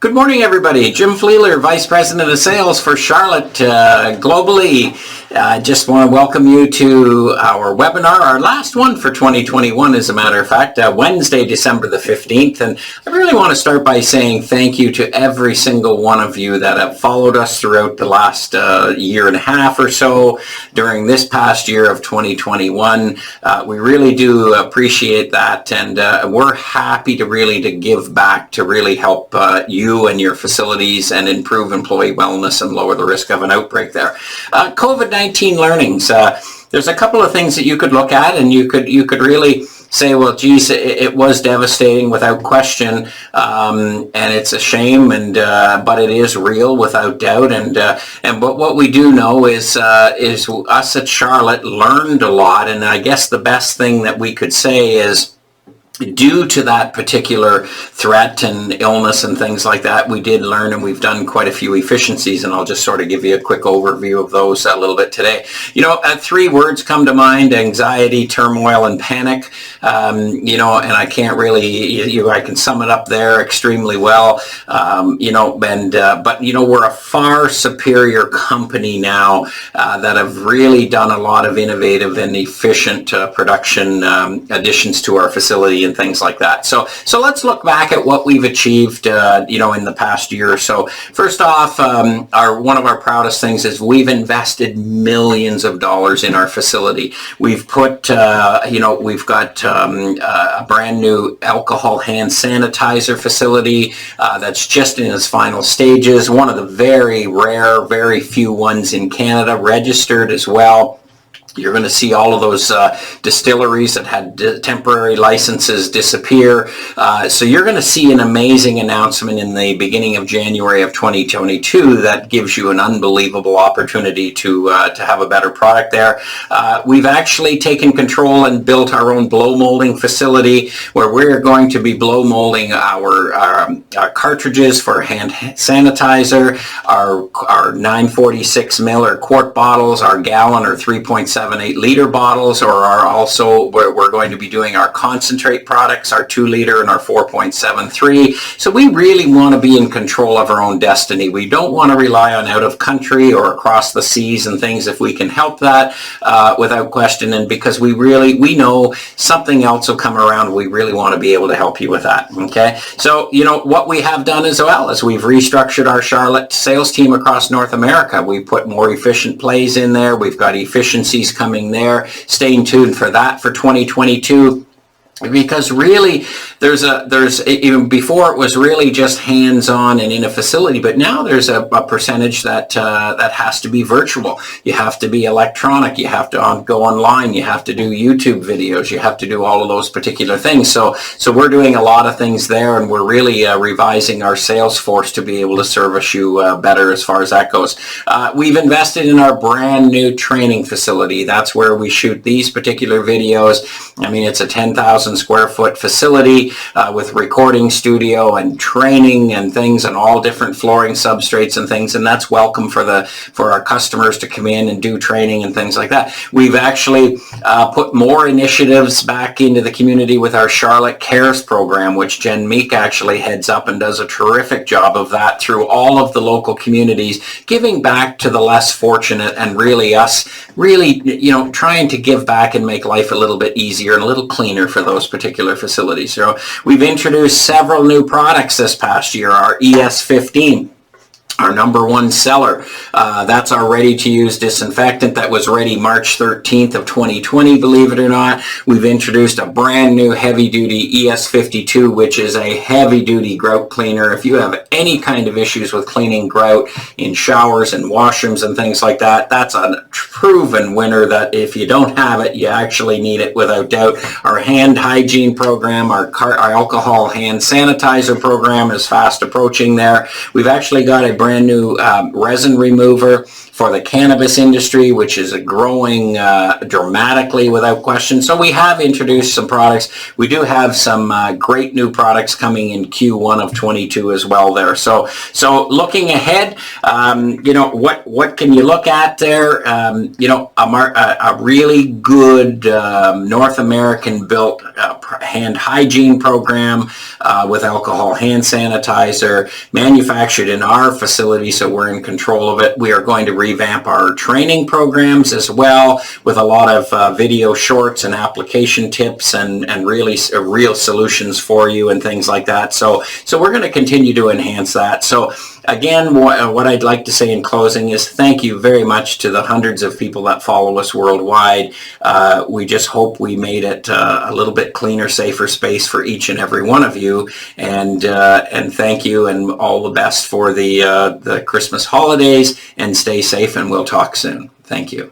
Good morning, everybody. Jim Fleeler, Vice President of Sales for Charlotte globally. Just want to welcome you to our webinar, our last one for 2021, as a matter of fact, Wednesday, December the 15th. And I really want to start by saying thank you to every single one of you that have followed us throughout the last year and a half or so during this past year of 2021. We really do appreciate that, and we're happy to give back to really help you and your facilities and improve employee wellness and lower the risk of an outbreak there. COVID-19 learnings. There's a couple of things that you could look at, and you could really say, well, geez, it was devastating without question, and it's a shame, and but it is real without doubt. But what we do know is us at Charlotte learned a lot, and I guess the best thing that we could say is, due to that particular threat and illness and things like that, we did learn, and we've done quite a few efficiencies, and I'll just sort of give you a quick overview of those a little bit today. You know, three words come to mind: anxiety, turmoil, and panic. You know, and I can't really, I can sum it up there extremely well. You know, but you know, we're a far superior company now that have really done a lot of innovative and efficient production additions to our facility and things like that. So let's look back at what we've achieved, you know, in the past year or so. First off, one of our proudest things is we've invested millions of dollars in our facility. We've put, you know, we've got a brand new alcohol hand sanitizer facility that's just in its final stages. One of the very rare, very few ones in Canada, registered as well. You're going to see all of those distilleries that had temporary licenses disappear. So you're going to see an amazing announcement in the beginning of January of 2022 that gives you an unbelievable opportunity to have a better product there. We've actually taken control and built our own blow molding facility where we're going to be blow molding our cartridges for hand sanitizer, our 946 ml or quart bottles, our gallon or 3.78 liter bottles, or we're going to be doing our concentrate products, our 2 liter and our 4.73. So we really want to be in control of our own destiny. We don't want to rely on out of country or across the seas and things if we can help that without question. And because we know something else will come around, we really want to be able to help you with that. Okay. So, you know, what we have done as well is we've restructured our Charlotte sales team across North America. We put more efficient plays in there. We've got efficiencies coming there. Staying tuned for that for 2022. Because really, there's even before it was really just hands-on and in a facility, but now there's a percentage that has to be virtual. You have to be electronic. You have to go online. You have to do YouTube videos. You have to do all of those particular things. So we're doing a lot of things there, and we're really revising our sales force to be able to service you better as far as that goes. We've invested in our brand new training facility. That's where we shoot these particular videos. I mean, it's a 10,000 square foot facility with recording studio and training and things and all different flooring substrates and things, and that's welcome for our customers to come in and do training and things like that. We've actually put more initiatives back into the community with our Charlotte Cares program, which Jen Meek actually heads up and does a terrific job of that through all of the local communities, giving back to the less fortunate, and really you know, trying to give back and make life a little bit easier and a little cleaner for those particular facilities. So we've introduced several new products this past year. Our ES15, our number one seller. That's our ready-to-use disinfectant that was ready March 13th of 2020, believe it or not. We've introduced a brand new heavy-duty ES52, which is a heavy-duty grout cleaner. If you have any kind of issues with cleaning grout in showers and washrooms and things like that, that's a proven winner that if you don't have it, you actually need it without doubt. Our hand hygiene program, our alcohol hand sanitizer program is fast approaching there. We've actually got a brand new resin remover for the cannabis industry, which is growing dramatically without question. So we have introduced some products. We do have some great new products coming in Q1 of 22 as well there. So looking ahead, what can you look at there? A really good North American built hand hygiene program with alcohol hand sanitizer manufactured in our facility, so we're in control of it. We are going to revamp our training programs as well with a lot of video shorts and application tips and really real solutions for you and things like that. So we're going to continue to enhance that. So again, what I'd like to say in closing is thank you very much to the hundreds of people that follow us worldwide. We just hope we made it a little bit cleaner, safer space for each and every one of you. And thank you, and all the best for the Christmas holidays, and stay safe, and we'll talk soon. Thank you.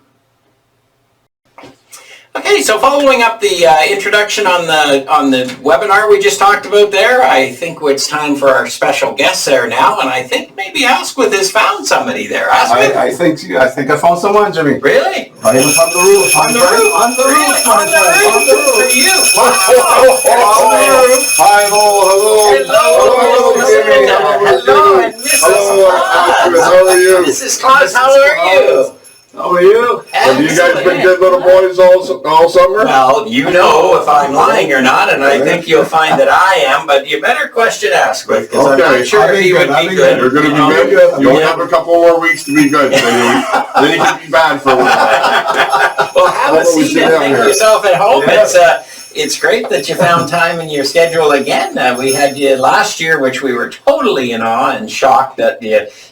Okay, so following up the introduction on the webinar we just talked about there, I think it's time for our special guests there now, and I think maybe Asquith has found somebody there. Asquith? I think I found someone, Jimmy. Really? Right on the roof. On the roof? On the roof, my friend. On the roof. For you. Hi, hello. Hello, and Mrs. Claus. How are you? Mrs. Claus, how are you? How are you? Have you guys been good little boys all summer? Well, you know if I'm lying or not, and I think you'll find that I am, but you better question Asquith, because I'm not sure if he would be good. You're going to be good? You only have a couple more weeks to be good, then you can be bad for a while. Well, have a seat and make yourself at home. It's great that you found time in your schedule again. We had you last year, which we were totally in awe and shocked that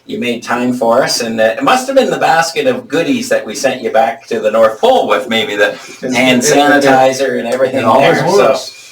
you made time for us. And it must have been the basket of goodies that we sent you back to the North Pole with, maybe the hand sanitizer and everything there.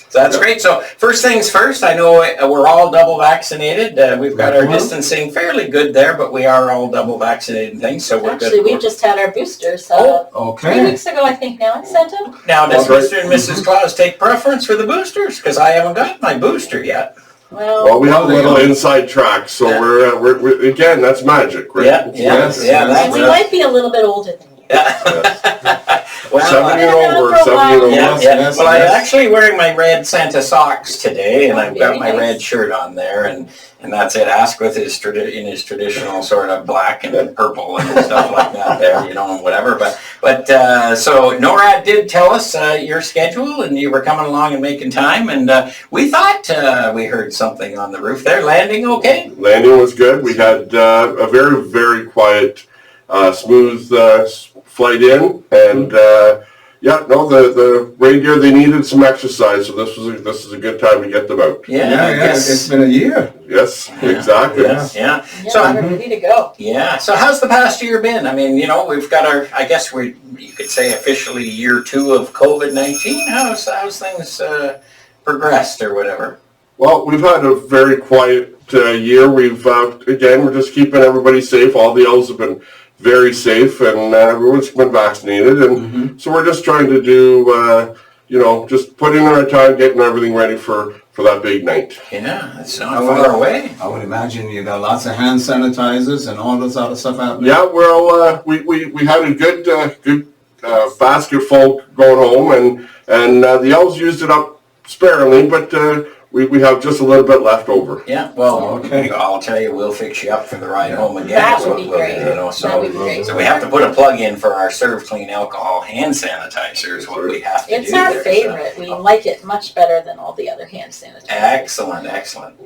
So that's great. So first things first, I know we're all double vaccinated. We've got our distancing fairly good there, but we are all double vaccinated and things, so we're good. Actually, we just had our boosters 3 weeks ago, I think now, in Santa. Now, does Mr. and Mrs. Claus take preference for the boosters? Because I haven't got my booster yet. Well, we have a little inside track, so we're again, that's magic, right? Yeah. We might be a little bit older than you. Well, 7 and over, 7 and over. Well, I'm actually wearing my red Santa socks today, and I've got my red shirt on there, and that's it. Asquith is in his traditional sort of black and purple and stuff like that there, and whatever. But so NORAD did tell us your schedule, and you were coming along and making time, and we thought we heard something on the roof there. Landing okay? Landing was good. We had a very, very quiet, smooth flight in, and the reindeer, they needed some exercise, so this is a good time to get them out. It's been a year. Yes, exactly. Yeah. So we're ready to go. Yeah. So how's the past year been? I mean, we've got you could say officially year 2 of COVID-19. How's things progressed or whatever? Well, we've had a very quiet year. We've we're just keeping everybody safe. All the elves have been very safe, and everyone's been vaccinated, and so we're just trying to do, just put in our time, getting everything ready for that big night. Yeah, it's not far away. I would imagine you got lots of hand sanitizers and all this other stuff happening. Yeah, well, we had a good basket full going home, and the elves used it up sparingly, but we have just a little bit left over. Yeah, well, I'll tell you, we'll fix you up for the ride home again. That would be great. So we have to put a plug in for our Serve Clean alcohol hand sanitizer is what we have to do. It's our favorite. We like it much better than all the other hand sanitizers. Excellent.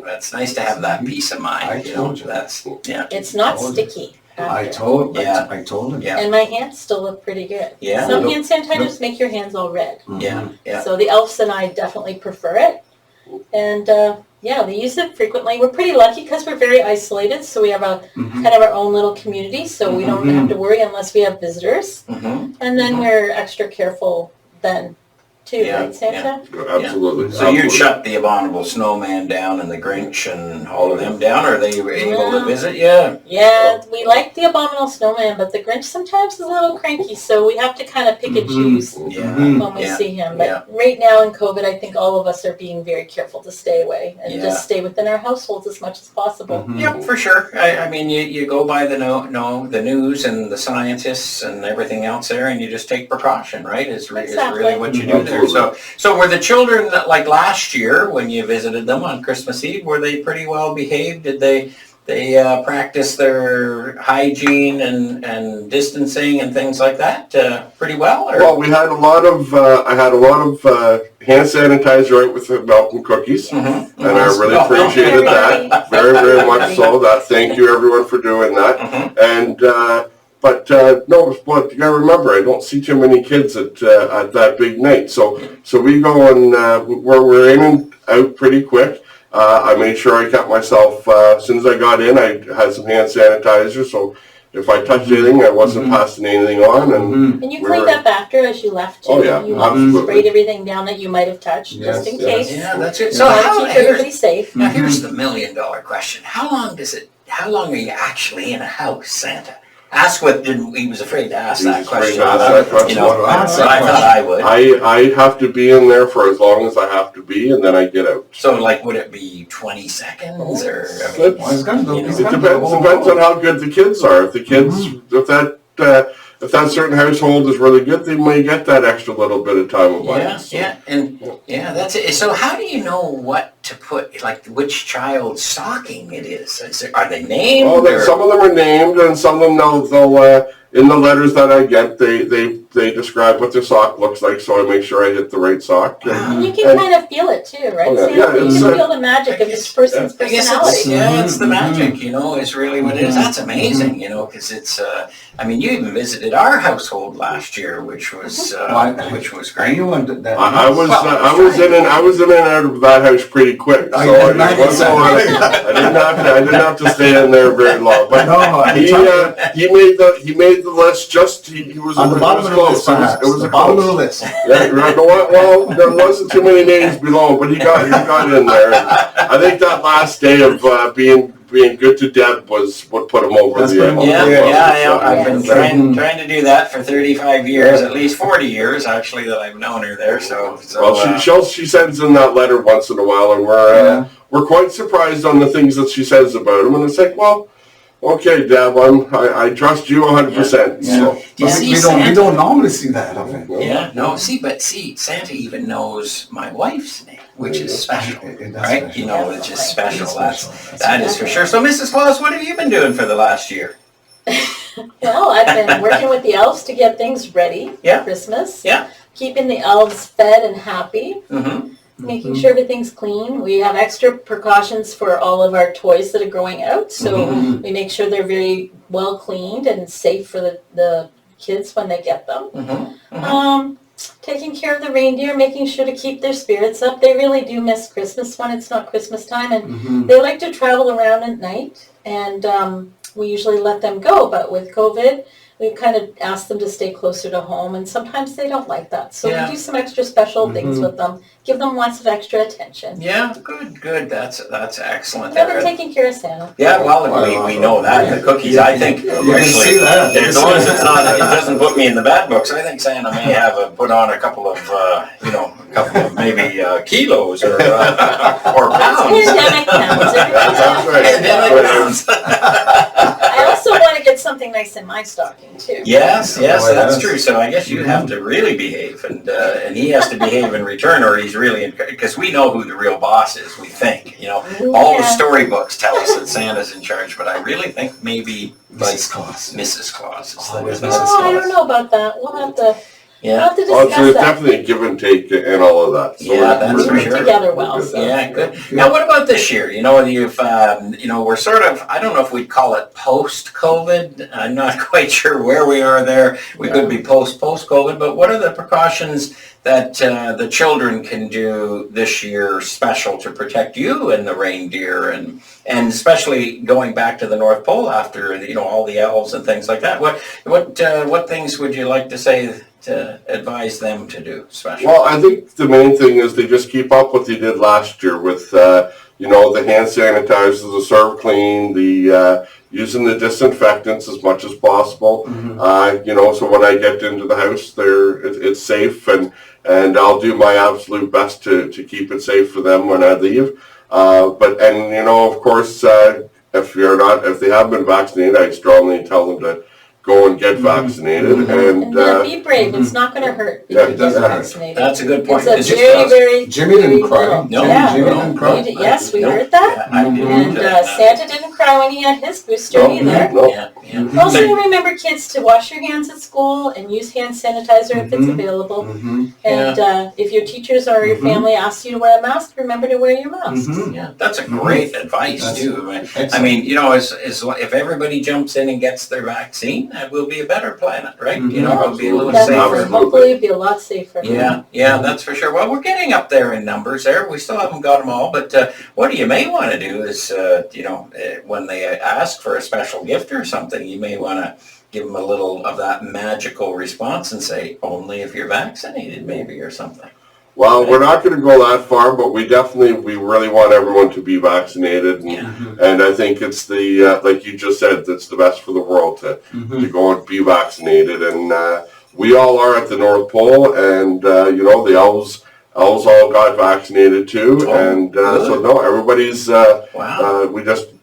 That's nice to have that peace of mind. I told you. It's not sticky. I told him. Yeah. And my hands still look pretty good. Yeah. Some hand sanitizers make your hands all red. Yeah. So the elves and I definitely prefer it. And we use it frequently. We're pretty lucky because we're very isolated, so we have a kind of our own little community, so we don't have to worry unless we have visitors. And then we're extra careful then too, Yeah, right, Santa? Absolutely. So you'd absolutely. shut the Abominable Snowman down and the Grinch and all of them down, or they were able to Yeah. visit you? Yeah, we like the Abominable Snowman, but the Grinch sometimes is a little cranky, so we have to kind of pick and choose Yeah. when we Yeah. see him. But Yeah. right now in COVID, I think all of us are being very careful to stay away and Yeah. just stay within our households as much as possible. Yep, for sure. I mean, you go by the the news and the scientists and everything else there, and you just take precaution, right? Is really Exactly. what you do there. So were the children, like last year when you visited them on Christmas Eve, were they pretty well behaved? Did they practice their hygiene and distancing and things like that pretty well? Or? Well, we had a lot of, I had a lot of hand sanitizer out with the milk and cookies, Mhm. and I really Oh, appreciated very that. Very, very much so. That thank you everyone for doing that. Mhm. And no, but you gotta remember, I don't see too many kids at that big night. So we go and we're in and out pretty quick. I made sure I kept myself, as soon as I got in, I had some hand sanitizer, so if I touched anything, I wasn't passing anything on. And And you cleaned up after as you left too. Oh, yeah, You absolutely. sprayed everything down that you might have touched, just in Yes, case. Yeah, that's it. So So how, keep everybody safe. now here's the $1,000,000 question. How long are you actually in a house, Santa? Asquith didn't, he was afraid to ask He that was afraid question. to ask that question. You know, Well, that's but I that thought I would. I have to be in there for as long as I have to be, and then I get out. So like, would it be 20 seconds or? I mean, It Well, it's gonna go- You know, it's It gonna depends, go depends all on how good the kids are. If the kids, if that certain household is really good, they may get that extra little bit of time of yeah, life. So, that's it. So how do you know what to put, like which child's stocking it is? Are they named? Oh, or- some of them are named, and some of them they'll in the letters that I get, they describe what their sock looks like, so I make sure I hit the right sock. And you can kind of feel it too, right? Oh, yeah. Santa? Yeah, You it's, can feel the magic of this person's I guess personality. it's the magic, you know, is really what it is. That's amazing, you know, because it's, I mean, you even visited our household last year, which was Are great. you under that? I was in and out of that house pretty quick, so I I imagine wasn't so. I didn't have to stay in there very long. But No, he made the list. He was on the bottom of the close. list, perhaps. It was the a bottom close. of the list. Yeah, you know what? Well, there wasn't too many names below, but he got in there. And I think that last day of being good to Deb was what put him over That's the edge. pretty Yeah, much I've been Yeah. trying to do that for 35 years, at least 40 years actually that I've known her there. So Well, she sends in that letter once in a while, and we're quite surprised on the things that she says about him. And it's like, well, okay, Deb, I trust you 100%. Yeah. So. Do you But see we Santa? don't normally see that of it. Yeah, no, see, Santa even knows my wife's name, which is special, That's right? special. You know, which is special. That's That is for sure. So, Mrs. Claus, what have you been doing for the last year? Well, I've been working with the elves to get things ready Yeah. for Christmas. Yeah. Keeping the elves fed and happy. Mm-hmm. Making sure everything's clean. We have extra precautions for all of our toys that are going out. So we make sure they're very well cleaned and safe for the kids when they get them. Taking care of the reindeer, making sure to keep their spirits up. They really do miss Christmas when it's not Christmas time, and they like to travel around at night, and we usually let them go, but with COVID, we've kind of asked them to stay closer to home, and sometimes they don't like that. So Yeah. we do some extra special things with them, give them lots of extra attention. Yeah, good. That's excellent. I've been taking care of Santa. Yeah, well, we know that. The cookies, I think, You can see that. as long as it's not, it doesn't put me in the bad books, I think Santa may have put on a couple of maybe kilos or pounds. Pandemic pounds. That's right. Pandemic pounds. I also want to get something nice in my stocking too. Yes, Oh, that's yes. true. So I guess you have to really behave, and he has to behave in return, or he's really because we know who the real boss is. We think, all the Yeah. storybooks tell us that Santa's in charge, but I really think maybe Mrs. Claus. Mrs. Claus is Always the Mrs. Oh, I don't know about that. We'll have to yeah. discuss So there's that. definitely a give and take and all of that. So Yeah, that's We for work sure. together well. Good. So. Yeah, good. Now, what about this year? You've, we're sort of, I don't know if we'd call it post-COVID. I'm not quite sure where we are there. We could be post-COVID, but what are the precautions that the children can do this year special to protect you and the reindeer, and especially going back to the North Pole after, all the elves and things like that? What things would you like to say advise them to do, especially? Well, I think the main thing is they just keep up what they did last year with, you know, the hand sanitizers, the Serve Clean, the using the disinfectants as much as possible. You know, so when I get into the house, it's safe, and I'll do my absolute best to keep it safe for them when I leave. And you know, of course, if they haven't been vaccinated, I strongly tell them to go and get vaccinated. And be brave. It's not going to hurt if Yeah, you it get doesn't hurt. vaccinated. That's a good point. It's It's a just very, us. very, Jimmy didn't very cry. little. No, Yeah. Jimmy didn't cry. Yes, we No. heard that. Yeah, I didn't. And Santa didn't cry when he had his booster either. No. Yeah, yeah. Also, remember, kids, to wash your hands at school and use hand sanitizer if it's available. And if your teachers or your family asks you to wear a mask, remember to wear your mask. Yeah, that's a great advice That's too. I excellent. mean, you know, if everybody jumps in and gets their vaccine, that will be a better planet, right? You know, it'll be a little Definitely. safer. Absolutely. Hopefully, it'll be a lot safer. Yeah, that's for sure. Well, we're getting up there in numbers there. We still haven't got them all, but what you may want to do is, you know, when they ask for a special gift or something, you may want to give them a little of that magical response and say, only if you're vaccinated, maybe, or something. Well, we're not going to go that far, but we really want everyone to be vaccinated, and I think it's like you just said, it's the best for the world to go and be vaccinated, and we all are at the North Pole, and you know, the elves all got vaccinated too, and so no, everybody's Wow.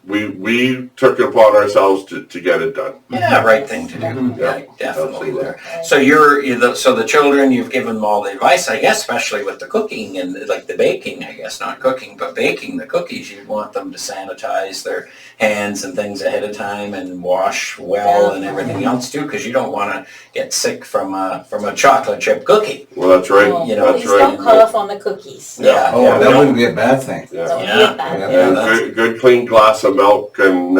we took it upon ourselves to get it done. Yeah, right thing to do. Yeah, Right, definitely absolutely. there. So so the children, you've given them all the advice, I guess, especially with the cooking and like the baking, I guess, not cooking, but baking the cookies. You'd want them to sanitize their hands and things ahead of time and wash well and everything else too, because you don't want to get sick from a chocolate chip cookie. Well, that's right. Oh, You know, That's please right. don't cough on the cookies. Yeah. Oh, that wouldn't be a bad thing. Yeah. Don't Yeah. get that. Yeah. And that's- good clean glass of milk, and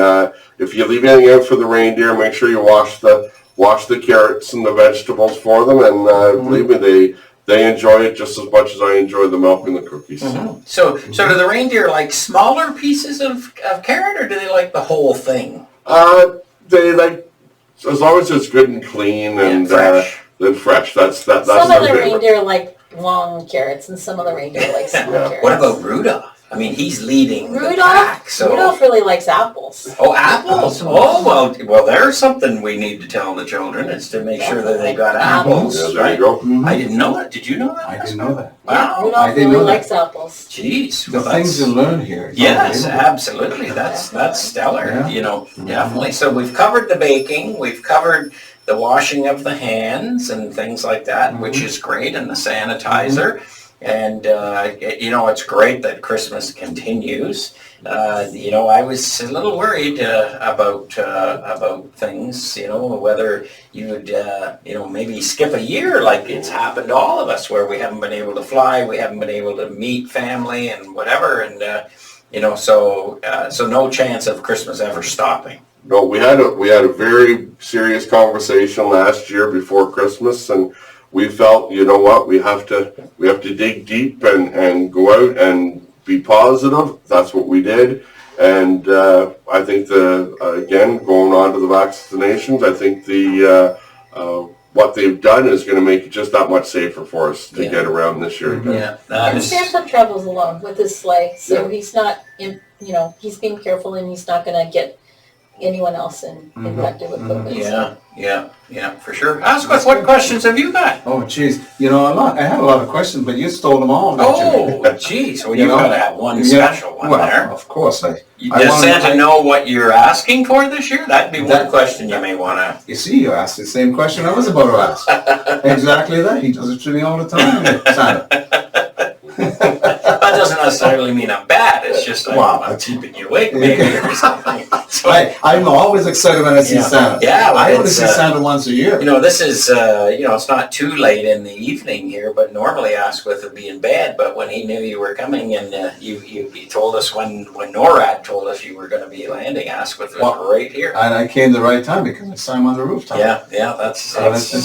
if you leave anything out for the reindeer, make sure you wash the carrots and the vegetables for them, and believe me, they enjoy it just as much as I enjoy the milk and the cookies. So do the reindeer like smaller pieces of carrot, or do they like the whole thing? They like, as long as it's good and clean and fresh. then fresh. That's Some of their the favorite. reindeer like long carrots, and some of the reindeer like small carrots. What about Rudolph? I mean, he's leading the Rudolph? pack, so. Rudolph really likes apples. Oh, apples! Oh, well, there's something we need to tell the children, is to make sure that they got apples, Yeah, there you right? go. I didn't know that. Did you know that? I didn't know that. Wow. Rudolph I didn't really know that. likes apples. Jeez. The well, things you that's- learn here. is Yes, unbelievable. absolutely. That's stellar. Yeah. You know, definitely. So we've covered the baking, we've covered the washing of the hands and things like that, which is great, and the sanitizer. And, you know, it's great that Christmas continues. You know, I was a little worried about things, you know, whether you'd, you know, maybe skip a year like it's happened to all of us, where we haven't been able to fly, we haven't been able to meet family and whatever. And, you know, so no chance of Christmas ever stopping. No, we had a very serious conversation last year before Christmas, and we felt, you know what, we have to dig deep and go out and be positive. That's what we did, and I think again, going on to the vaccinations, I think what they've done is going to make it just that much safer for us to get around this year again. Yeah, that And is. Santa travels alone with his sleigh, so Yeah. he's not, you know, he's being careful, and he's not going to get anyone else infected with COVID. Yeah, for sure. Ask us, what questions have you got? Oh, jeez. You know, I had a lot of questions, but you stole them all. Oh, jeez. Well, You you've know, got to have one Yeah, special one well, there. of course. Does Santa know what you're asking for this year? That'd be one That- question you may want to. You see, you asked the same question I was about to ask. Exactly that. He does it to me all the time, Santa. That doesn't necessarily mean I'm bad. It's just I'm keeping you awake, maybe, or something. So, I'm always excited when I see Yeah. Santa. Yeah, well, I only it's, see Santa once a year. you know, this is, you know, it's not too late in the evening here, but normally Asquith would be in bed. But when he knew you were coming, and you told us when NORAD told us you were going to be landing, Asquith was Well, right here. And I came the right time because I saw him on the rooftop. Yeah, this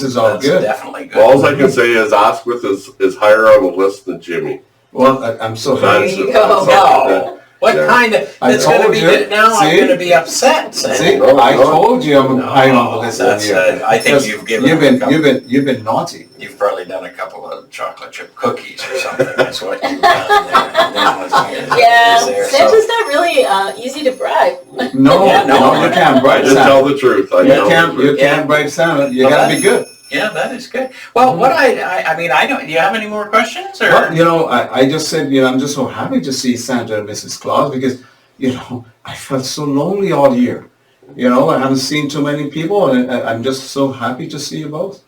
is all that's good. Definitely good. All I can say is Asquith is higher on the list than Jimmy. Well, I'm so happy. That's- you go. that's- No. What Yeah. kind of, I it's gonna told be, you. now I'm See? gonna be upset, Santa. See, No, I no. told you I'm on the list of That's, you. I think you've given You've a been, couple- you've been naughty. You've probably done a couple of chocolate chip cookies or something, that's what you've done there. Yeah, Is there, so- Santa's not really easy to bribe. No, Yeah, no, no, you can't I bribe just tell Santa. the truth. I You tell the can't, truth. you can't bribe Santa. You Well, gotta be good. Yeah, that is good. Well, what I mean, I don't, do you have any more questions, or? Well, you know, I just said, you know, I'm just so happy to see Santa and Mrs. Claus because, you know, I felt so lonely all year. You know, I haven't seen too many people, and I'm just so happy to see you both.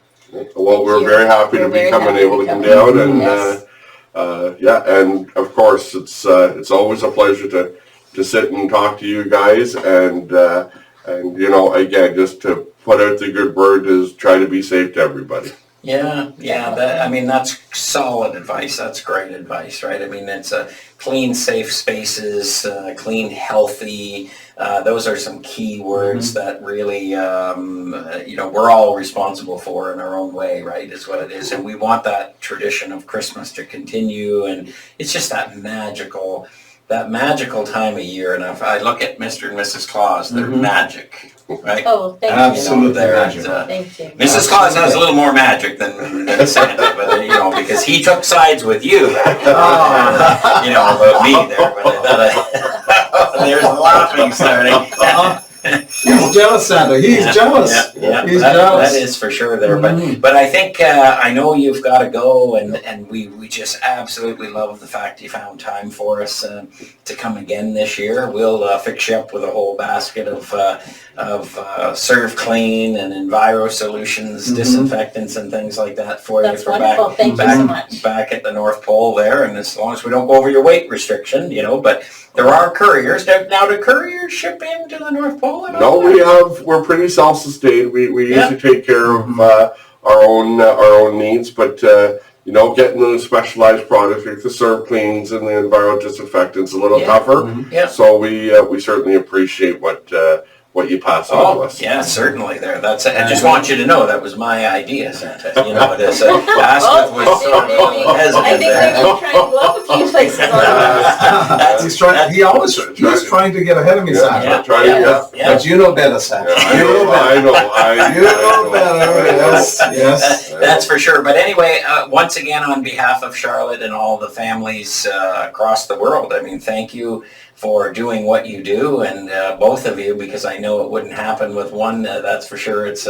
Well, we're you. very happy to We're be very coming happy able to to come come. down, and Yes. yeah, and of course it's always a pleasure to sit and talk to you guys, and you know, again, just to put out the good word is try to be safe to everybody. Yeah, that, I mean, that's solid advice, that's great advice, right? I mean, it's a clean, safe spaces, clean, healthy, those are some key words that really, you know, we're all responsible for in our own way, right, is what it is. And we want that tradition of Christmas to continue, and it's just that magical time of year. And if I look at Mr. and Mrs. Claus, they're magic, right? Oh, thank Absolutely. you. They're, magic. Thank you. Mrs. Claus has a little more magic than Santa, but you know, because he took sides with you, you know, about me there. But I thought there's the laughing starting. He's jealous, Santa. He's jealous. Yeah, He's that, jealous. that is for sure there. Mhm. But I think I know you've got to go, and we just absolutely love the fact you found time for us to come again this year. We'll fix you up with a whole basket of Serve Clean and Enviro Solutions, disinfectants and things like that for That's you for wonderful. Thank you so much. back at the North Pole there. And as long as we don't go over your weight restriction, you know, but there are couriers. Now do couriers ship into the North Pole at all? No, we're pretty self-sustained. We Yeah. usually take care of our own needs, but you know, getting those specialized products like the Serve Cleans and the Enviro disinfectants a little tougher. Yeah. So we certainly appreciate what you pass on to Oh, us. yeah, certainly there. That's it. I just want you to know that was my idea, Santa. You know, this basket was sort of I hesitant think they're there. going to try and go up a few places on the He's trying. He's trying to get ahead of me, Yeah, Santa. try to Yeah. But you know better, Santa. Yeah, I You know better. know. You know better. Yes. Yes. That's for sure. But anyway, once again, on behalf of Charlotte and all the families across the world, I mean, thank you for doing what you do, and both of you, because I know it wouldn't happen with one, that's for sure. It's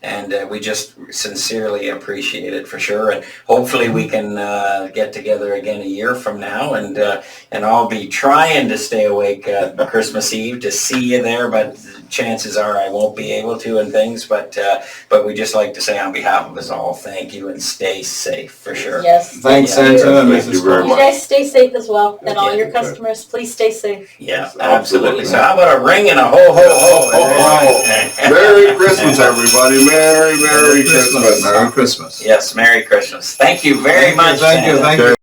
and we just sincerely appreciate it for sure, and hopefully we can get together again a year from now, and I'll be trying to stay awake Christmas Eve to see you there, but chances are I won't be able to and things, but we just like to say on behalf of us all, thank you, and stay safe for sure. Yes. Thanks, thank you. Santa and Thank you Mrs. very Claus. You guys stay safe as well, and all Yeah. your customers, please stay safe. Yeah, Yes, absolutely. absolutely. So how about a ring and a ho ho ho? Oh, Merry Christmas, everybody. Merry Christmas. Merry Christmas. Yes, Merry Christmas. Thank you very much. Thank you. Santa. Thank you.